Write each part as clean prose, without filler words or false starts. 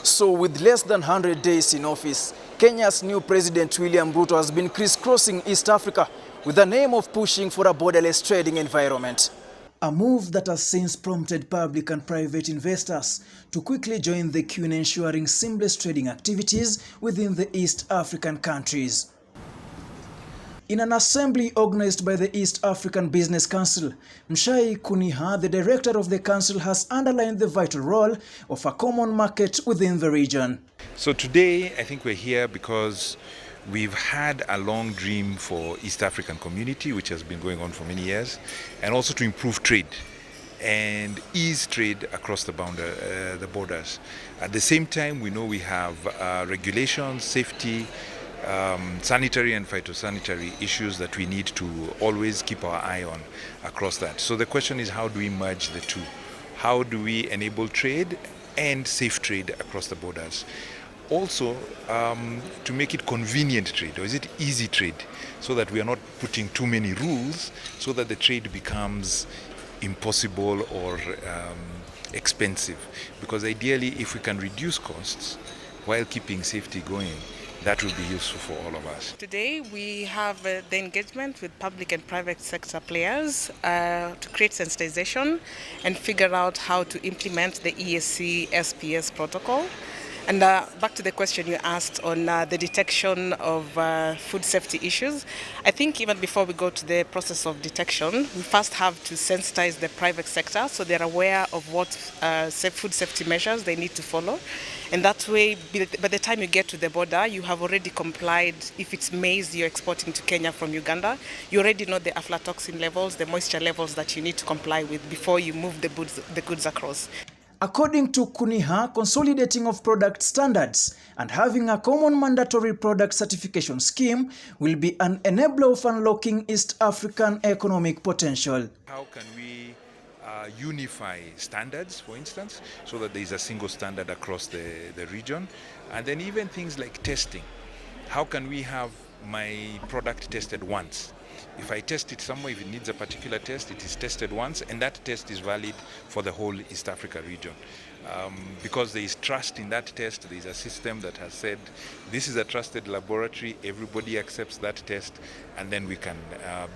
So with less than 100 days in office, Kenya's new President William Ruto has been crisscrossing East Africa with the aim of pushing for a borderless trading environment. A move that has since prompted public and private investors to quickly join the queue in ensuring seamless trading activities within the East African countries. In an assembly organized by the East African Business Council, Mshai Kuniha, the director of the council, has underlined the vital role of a common market within the region. So today, I think we're here because we've had a long dream for East African community, which has been going on for many years, and also to improve trade and ease trade across the borders. At the same time, we know we have regulations, safety, sanitary and phytosanitary issues that we need to always keep our eye on across that. So the question is, how do we merge the two? How do we enable trade and safe trade across the borders? Also, to make it convenient trade, or is it easy trade, so that we are not putting too many rules so that the trade becomes impossible or expensive. Because ideally, if we can reduce costs while keeping safety going, that will be useful for all of us. Today we have the engagement with public and private sector players to create sensitization and figure out how to implement the EAC SPS protocol. And back to the question you asked on the detection of food safety issues, I think even before we go to the process of detection, we first have to sensitize the private sector so they're aware of what food safety measures they need to follow. And that way, by the time you get to the border, you have already complied. If it's maize you're exporting to Kenya from Uganda, you already know the aflatoxin levels, the moisture levels that you need to comply with before you move the goods across. According to Kuniha, consolidating of product standards and having a common mandatory product certification scheme will be an enabler of unlocking East African economic potential. How can we unify standards, for instance, so that there is a single standard across the region? And then even things like testing. How can we have my product tested once? If I test it somewhere, if it needs a particular test, it is tested once, and that test is valid for the whole East Africa region. Because there is trust in that test, there is a system that has said, this is a trusted laboratory, everybody accepts that test, and then we can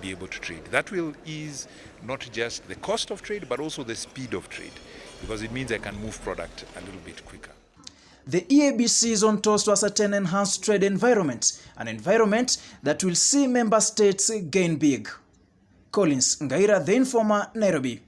be able to trade. That will ease not just the cost of trade, but also the speed of trade, because it means I can move product a little bit quicker. The EABC is on tours to ascertain enhanced trade environment, an environment that will see member states gain big. Collins Ngaira, The Informer, Nairobi.